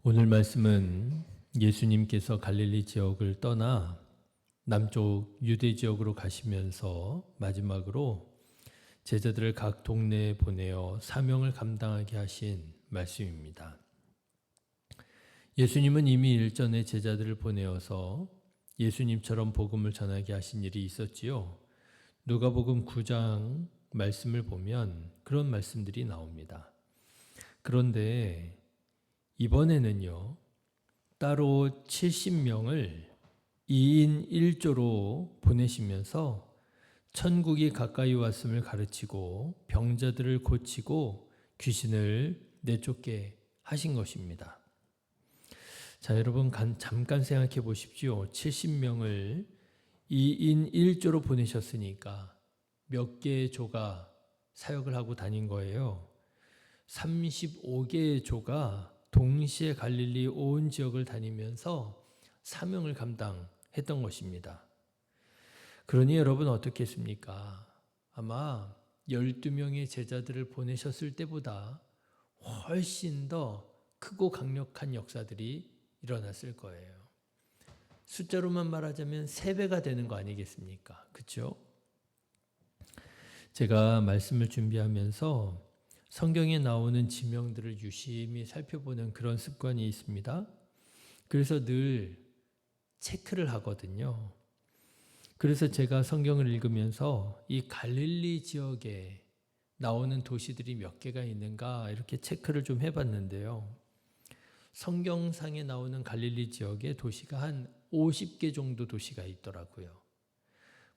오늘 말씀은 예수님께서 갈릴리 지역을 떠나 남쪽 유대 지역으로 가시면서 마지막으로 제자들을 각 동네에 보내어 사명을 감당하게 하신 말씀입니다. 예수님은 이미 일전에 제자들을 보내어서 예수님처럼 복음을 전하게 하신 일이 있었지요. 누가복음 9장 말씀을 보면 그런 말씀들이 나옵니다. 그런데 이번에는요, 따로 70명을 2인 1조로 보내시면서 천국이 가까이 왔음을 가르치고 병자들을 고치고 귀신을 내쫓게 하신 것입니다. 자, 여러분 잠깐 생각해 보십시오. 70명을 2인 1조로 보내셨으니까 몇 개의 조가 사역을 하고 다닌 거예요? 35개의 조가 동시에 갈릴리 온 지역을 다니면서 사명을 감당했던 것입니다. 그러니 여러분 어떻겠습니까? 아마 12명의 제자들을 보내셨을 때보다 훨씬 더 크고 강력한 역사들이 일어났을 거예요. 숫자로만 말하자면 3배가 되는 거 아니겠습니까? 그렇죠? 제가 말씀을 준비하면서 성경에 나오는 지명들을 유심히 살펴보는 그런 습관이 있습니다. 그래서 늘 체크를 하거든요. 그래서 제가 성경을 읽으면서 이 갈릴리 지역에 나오는 도시들이 몇 개가 있는가 이렇게 체크를 좀 해봤는데요. 성경상에 나오는 갈릴리 지역에 도시가 한 50개 정도 도시가 있더라고요.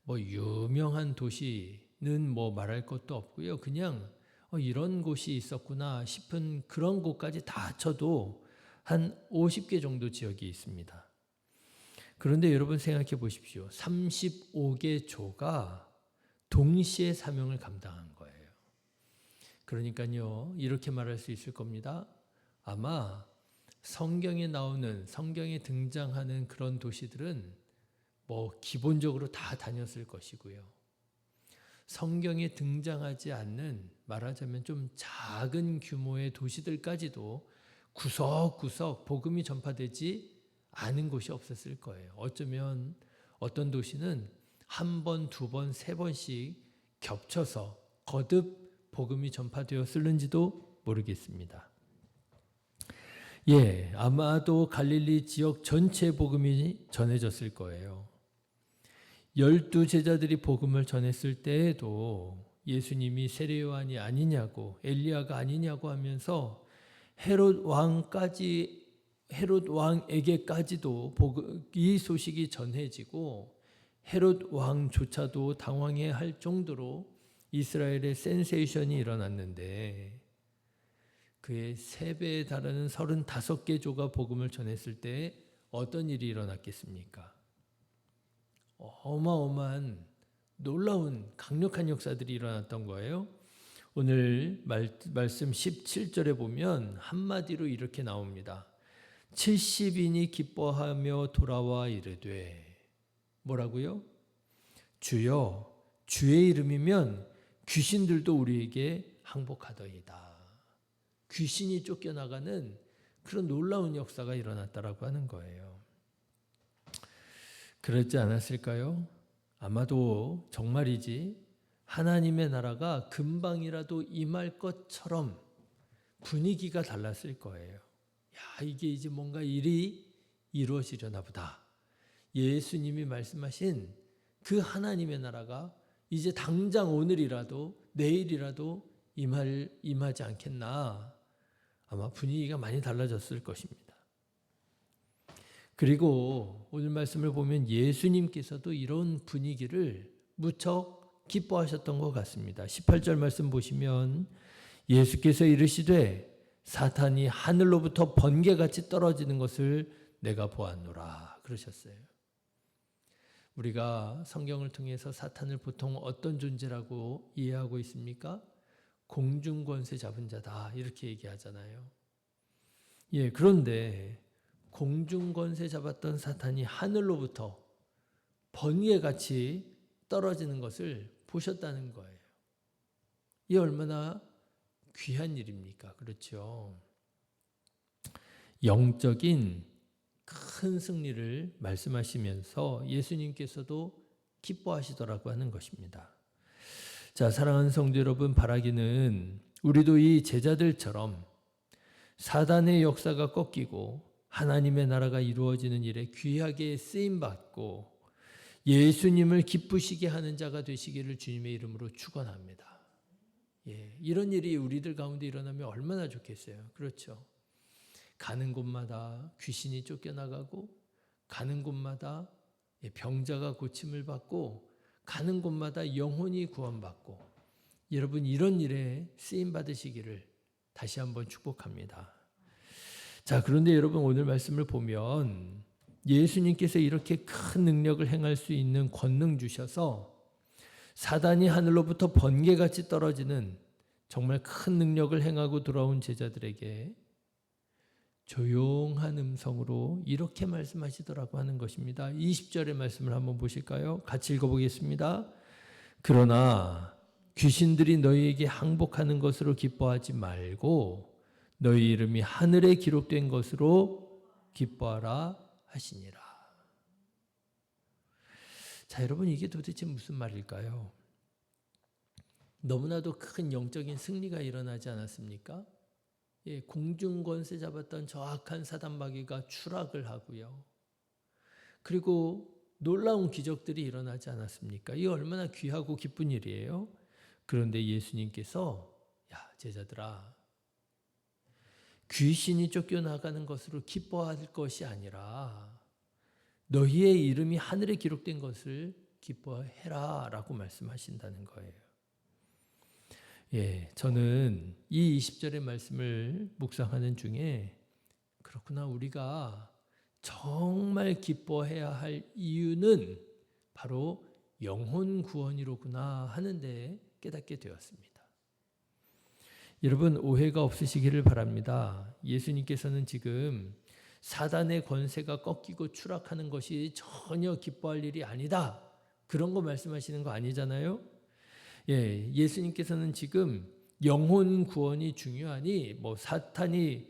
유명한 도시는 말할 것도 없고요. 그냥 이런 곳이 있었구나 싶은 그런 곳까지 다 합쳐도 한 50개 정도 지역이 있습니다. 그런데 여러분 생각해 보십시오. 35개 조가 동시에 사명을 감당한 거예요. 그러니까요, 이렇게 말할 수 있을 겁니다. 아마 성경에 등장하는 그런 도시들은 기본적으로 다 다녔을 것이고요. 성경에 등장하지 않는 말하자면 좀 작은 규모의 도시들까지도 구석구석 복음이 전파되지 않은 곳이 없었을 거예요. 어쩌면 어떤 도시는 한 번, 두 번, 세 번씩 겹쳐서 거듭 복음이 전파되었을는지도 모르겠습니다. 아마도 갈릴리 지역 전체 복음이 전해졌을 거예요. 12제자들이 복음을 전했을 때에도 예수님이 세례 요한이 아니냐고 엘리야가 아니냐고 하면서 헤롯 왕에게까지도 이 소식이 전해지고 헤롯 왕조차도 당황해 할 정도로 이스라엘의 센세이션이 일어났는데 그의 3배에 달하는 35개 조가 복음을 전했을 때 어떤 일이 일어났겠습니까? 어마어마한 놀라운 강력한 역사들이 일어났던 거예요. 오늘 말씀 17절에 보면 한마디로 이렇게 나옵니다. 70인이 기뻐하며 돌아와 이르되 뭐라고요? 주여 주의 이름이면 귀신들도 우리에게 항복하더이다. 귀신이 쫓겨나가는 그런 놀라운 역사가 일어났다라고 하는 거예요. 그렇지 않았을까요? 아마도 정말이지 하나님의 나라가 금방이라도 임할 것처럼 분위기가 달랐을 거예요. 이게 이제 뭔가 일이 이루어지려나 보다. 예수님이 말씀하신 그 하나님의 나라가 이제 당장 오늘이라도 내일이라도 임하지 않겠나. 아마 분위기가 많이 달라졌을 것입니다. 그리고 오늘 말씀을 보면 예수님께서도 이런 분위기를 무척 기뻐하셨던 것 같습니다. 18절 말씀 보시면 예수께서 이르시되 사탄이 하늘로부터 번개같이 떨어지는 것을 내가 보았노라 그러셨어요. 우리가 성경을 통해서 사탄을 보통 어떤 존재라고 이해하고 있습니까? 공중권세 잡은 자다 이렇게 얘기하잖아요. 그런데 공중권세 잡았던 사탄이 하늘로부터 번개같이 떨어지는 것을 보셨다는 거예요. 이게 얼마나 귀한 일입니까? 그렇죠. 영적인 큰 승리를 말씀하시면서 예수님께서도 기뻐하시더라고 하는 것입니다. 자, 사랑하는 성도 여러분, 바라기는 우리도 이 제자들처럼 사단의 역사가 꺾이고 하나님의 나라가 이루어지는 일에 귀하게 쓰임받고 예수님을 기쁘시게 하는 자가 되시기를 주님의 이름으로 축원합니다. 예, 이런 일이 우리들 가운데 일어나면 얼마나 좋겠어요. 그렇죠. 가는 곳마다 귀신이 쫓겨나가고 가는 곳마다 병자가 고침을 받고 가는 곳마다 영혼이 구원받고 여러분 이런 일에 쓰임 받으시기를 다시 한번 축복합니다. 자, 그런데 여러분 오늘 말씀을 보면 예수님께서 이렇게 큰 능력을 행할 수 있는 권능 주셔서 사단이 하늘로부터 번개같이 떨어지는 정말 큰 능력을 행하고 돌아온 제자들에게 조용한 음성으로 이렇게 말씀하시더라고 하는 것입니다. 20절의 말씀을 한번 보실까요? 같이 읽어보겠습니다. 그러나 귀신들이 너희에게 항복하는 것으로 기뻐하지 말고 너희 이름이 하늘에 기록된 것으로 기뻐하라 하시니라. 자, 여러분 이게 도대체 무슨 말일까요? 너무나도 큰 영적인 승리가 일어나지 않았습니까? 예, 공중 권세 잡았던 저 악한 사단 마귀가 추락을 하고요. 그리고 놀라운 기적들이 일어나지 않았습니까? 이게 얼마나 귀하고 기쁜 일이에요. 그런데 예수님께서 야, 제자들아, 귀신이 쫓겨나가는 것으로 기뻐할 것이 아니라 너희의 이름이 하늘에 기록된 것을 기뻐해라 라고 말씀하신다는 거예요. 예, 저는 이 20절의 말씀을 묵상하는 중에 그렇구나, 우리가 정말 기뻐해야 할 이유는 바로 영혼 구원이로구나 하는데 깨닫게 되었습니다. 여러분 오해가 없으시기를 바랍니다. 예수님께서는 지금 사단의 권세가 꺾이고 추락하는 것이 전혀 기뻐할 일이 아니다, 그런 거 말씀하시는 거 아니잖아요. 예, 예수님께서는 지금 영혼 구원이 중요하니 뭐 사탄이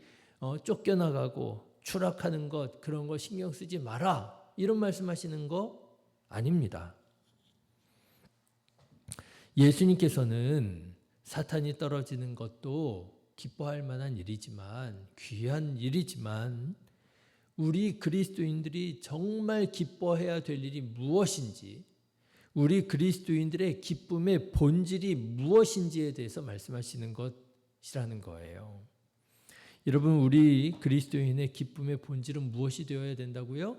쫓겨나가고 추락하는 것 그런 거 신경 쓰지 마라 이런 말씀하시는 거 아닙니다. 예수님께서는 사탄이 떨어지는 것도 기뻐할 만한 일이지만 귀한 일이지만 우리 그리스도인들이 정말 기뻐해야 될 일이 무엇인지 우리 그리스도인들의 기쁨의 본질이 무엇인지에 대해서 말씀하시는 것이라는 거예요. 여러분 우리 그리스도인의 기쁨의 본질은 무엇이 되어야 된다고요?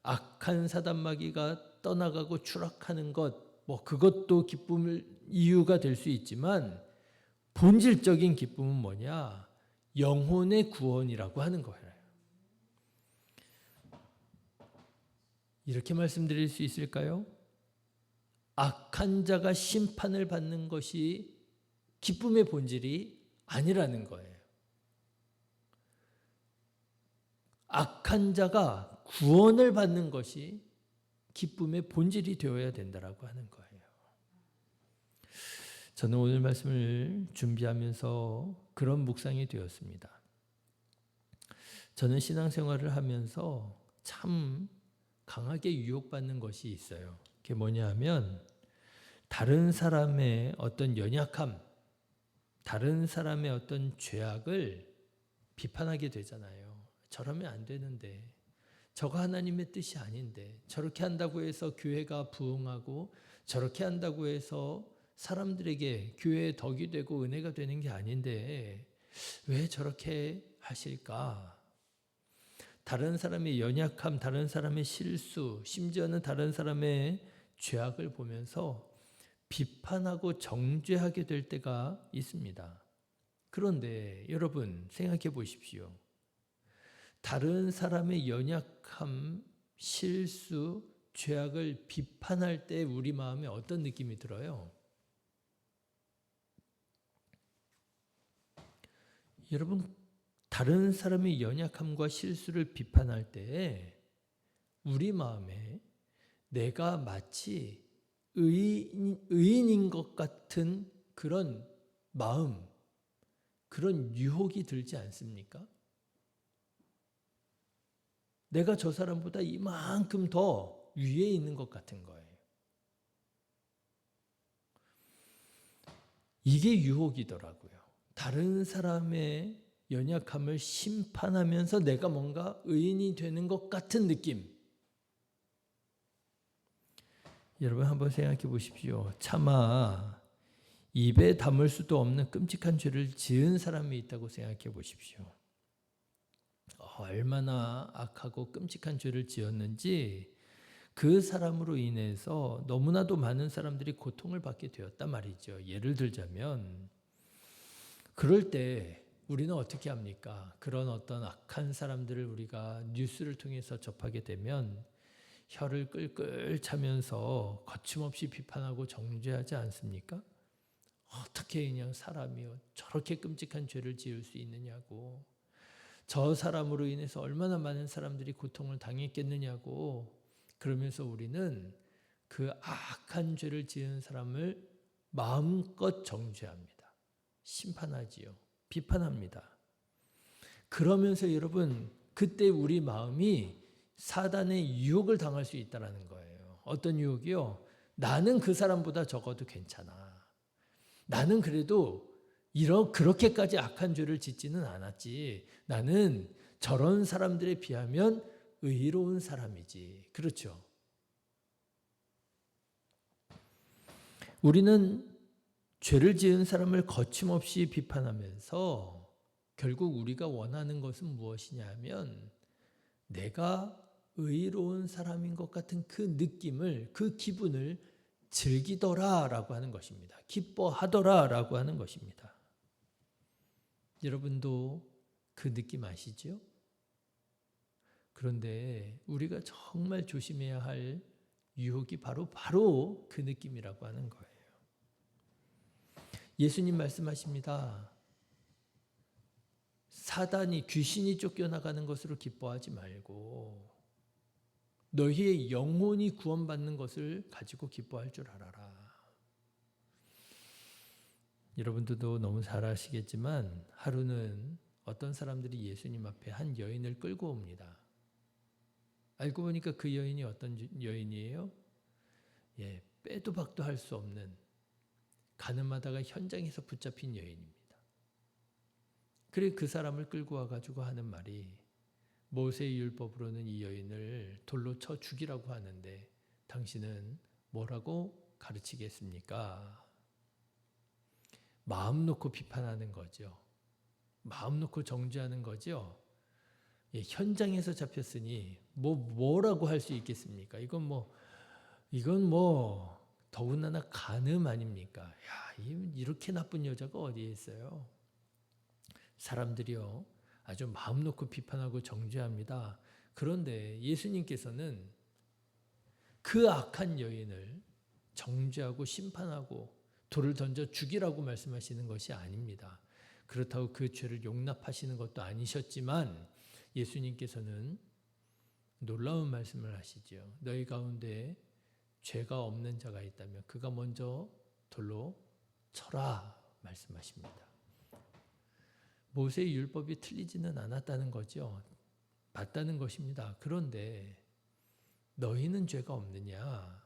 악한 사단마귀가 떠나가고 추락하는 것 뭐 그것도 기쁨의 이유가 될 수 있지만 본질적인 기쁨은 뭐냐? 영혼의 구원이라고 하는 거예요. 이렇게 말씀드릴 수 있을까요? 악한 자가 심판을 받는 것이 기쁨의 본질이 아니라는 거예요. 악한 자가 구원을 받는 것이 기쁨의 본질이 되어야 된다라고 하는 거예요. 저는 오늘 말씀을 준비하면서 그런 묵상이 되었습니다. 저는 신앙생활을 하면서 참 강하게 유혹받는 것이 있어요. 그게 뭐냐 하면 다른 사람의 어떤 연약함, 다른 사람의 어떤 죄악을 비판하게 되잖아요. 저러면 안 되는데, 저거 하나님의 뜻이 아닌데, 저렇게 한다고 해서 교회가 부흥하고 저렇게 한다고 해서 사람들에게 교회의 덕이 되고 은혜가 되는 게 아닌데 왜 저렇게 하실까? 다른 사람의 연약함, 다른 사람의 실수, 심지어는 다른 사람의 죄악을 보면서 비판하고 정죄하게 될 때가 있습니다. 그런데 여러분 생각해 보십시오. 다른 사람의 연약함, 실수, 죄악을 비판할 때 우리 마음에 어떤 느낌이 들어요? 여러분 다른 사람의 연약함과 실수를 비판할 때 우리 마음에 내가 마치 의인인 것 같은 그런 마음, 그런 유혹이 들지 않습니까? 내가 저 사람보다 이만큼 더 위에 있는 것 같은 거예요. 이게 유혹이더라고요. 다른 사람의 연약함을 심판하면서 내가 뭔가 의인이 되는 것 같은 느낌. 여러분 한번 생각해 보십시오. 차마 입에 담을 수도 없는 끔찍한 죄를 지은 사람이 있다고 생각해 보십시오. 얼마나 악하고 끔찍한 죄를 지었는지 그 사람으로 인해서 너무나도 많은 사람들이 고통을 받게 되었단 말이죠. 예를 들자면 그럴 때 우리는 어떻게 합니까? 그런 어떤 악한 사람들을 우리가 뉴스를 통해서 접하게 되면 혀를 끌끌 차면서 거침없이 비판하고 정죄하지 않습니까? 어떻게 그냥 사람이 저렇게 끔찍한 죄를 지을 수 있느냐고, 저 사람으로 인해서 얼마나 많은 사람들이 고통을 당했겠느냐고, 그러면서 우리는 그 악한 죄를 지은 사람을 마음껏 정죄합니다. 심판하지요. 비판합니다. 그러면서 여러분, 그때 우리 마음이 사단의 유혹을 당할 수 있다는 거예요. 어떤 유혹이요? 나는 그 사람보다 적어도 괜찮아. 나는 그래도 그렇게까지 악한 죄를 짓지는 않았지. 나는 저런 사람들에 비하면 의로운 사람이지. 그렇죠? 우리는 죄를 지은 사람을 거침없이 비판하면서 결국 우리가 원하는 것은 무엇이냐면 내가 의로운 사람인 것 같은 그 느낌을, 그 기분을 즐기더라라고 하는 것입니다. 기뻐하더라라고 하는 것입니다. 여러분도 그 느낌 아시죠? 그런데 우리가 정말 조심해야 할 유혹이 바로 그 느낌이라고 하는 거예요. 예수님 말씀하십니다. 사단이, 귀신이 쫓겨나가는 것으로 기뻐하지 말고 너희의 영혼이 구원받는 것을 가지고 기뻐할 줄 알아라. 여러분들도 너무 잘 아시겠지만 하루는 어떤 사람들이 예수님 앞에 한 여인을 끌고 옵니다. 알고 보니까 그 여인이 어떤 여인이에요? 빼도 박도 할 수 없는, 가늠하다가 현장에서 붙잡힌 여인입니다. 그래 그 사람을 끌고 와가지고 하는 말이, 모세의 율법으로는 이 여인을 돌로 쳐 죽이라고 하는데 당신은 뭐라고 가르치겠습니까? 마음 놓고 비판하는 거죠. 마음 놓고 정죄하는 거죠. 현장에서 잡혔으니 뭐라고 할 수 있겠습니까? 이건 더군다나 간음 아닙니까? 야, 이렇게 나쁜 여자가 어디에 있어요? 사람들이요, 아주 마음 놓고 비판하고 정죄합니다. 그런데 예수님께서는 그 악한 여인을 정죄하고 심판하고 돌을 던져 죽이라고 말씀하시는 것이 아닙니다. 그렇다고 그 죄를 용납하시는 것도 아니셨지만 예수님께서는 놀라운 말씀을 하시죠. 너희 가운데 죄가 없는 자가 있다면 그가 먼저 돌로 쳐라 말씀하십니다. 모세의 율법이 틀리지는 않았다는 거죠. 맞다는 것입니다. 그런데 너희는 죄가 없느냐?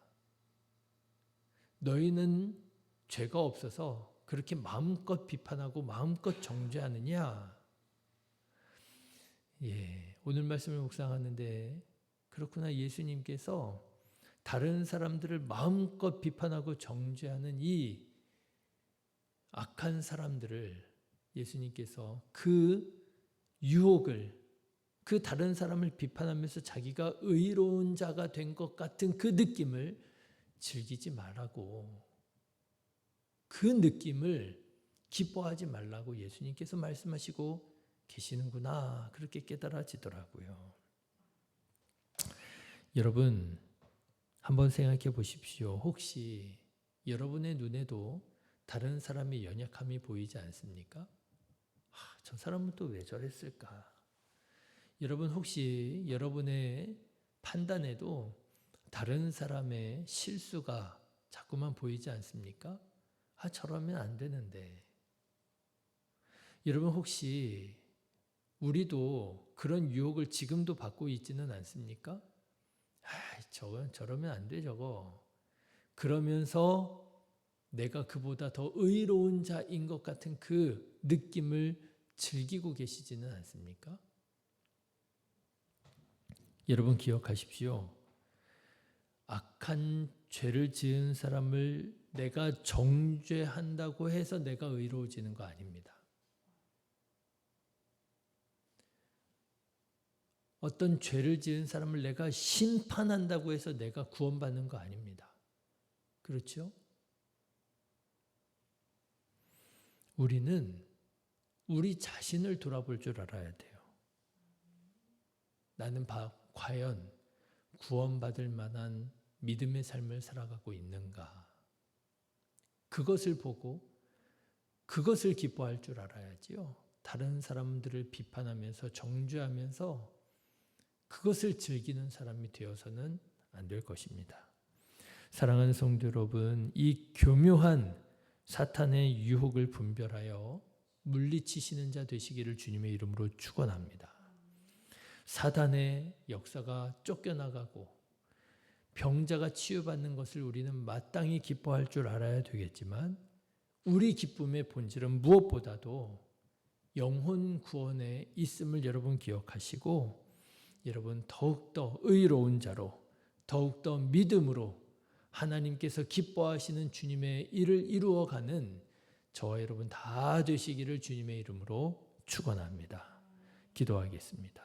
너희는 죄가 없어서 그렇게 마음껏 비판하고 마음껏 정죄하느냐? 오늘 말씀을 묵상하는데 그렇구나, 예수님께서 다른 사람들을 마음껏 비판하고 정죄하는 이 악한 사람들을, 예수님께서 그 유혹을, 그 다른 사람을 비판하면서 자기가 의로운 자가 된 것 같은 그 느낌을 즐기지 말라고, 그 느낌을 기뻐하지 말라고 예수님께서 말씀하시고 계시는구나, 그렇게 깨달아지더라고요. 여러분 한번 생각해 보십시오. 혹시 여러분의 눈에도 다른 사람의 연약함이 보이지 않습니까? 저 사람은 또 왜 저랬을까? 여러분 혹시 여러분의 판단에도 다른 사람의 실수가 자꾸만 보이지 않습니까? 저러면 안 되는데. 여러분 혹시 우리도 그런 유혹을 지금도 받고 있지는 않습니까? 저러면 안 돼, 저거. 그러면서 내가 그보다 더 의로운 자인 것 같은 그 느낌을 즐기고 계시지는 않습니까? 여러분 기억하십시오. 악한 죄를 지은 사람을 내가 정죄한다고 해서 내가 의로워지는 거 아닙니다. 어떤 죄를 지은 사람을 내가 심판한다고 해서 내가 구원받는 거 아닙니다. 그렇죠? 우리는 우리 자신을 돌아볼 줄 알아야 돼요. 나는 과연 구원받을 만한 믿음의 삶을 살아가고 있는가? 그것을 보고 그것을 기뻐할 줄 알아야지요. 다른 사람들을 비판하면서 정죄하면서 그것을 즐기는 사람이 되어서는 안 될 것입니다. 사랑하는 성도 여러분, 이 교묘한 사탄의 유혹을 분별하여 물리치시는 자 되시기를 주님의 이름으로 축원합니다. 사단의 역사가 쫓겨나가고 병자가 치유받는 것을 우리는 마땅히 기뻐할 줄 알아야 되겠지만 우리 기쁨의 본질은 무엇보다도 영혼 구원에 있음을 여러분 기억하시고 여러분 더욱더 의로운 자로 더욱더 믿음으로 하나님께서 기뻐하시는 주님의 일을 이루어가는 저와 여러분 다 되시기를 주님의 이름으로 축원합니다. 기도하겠습니다.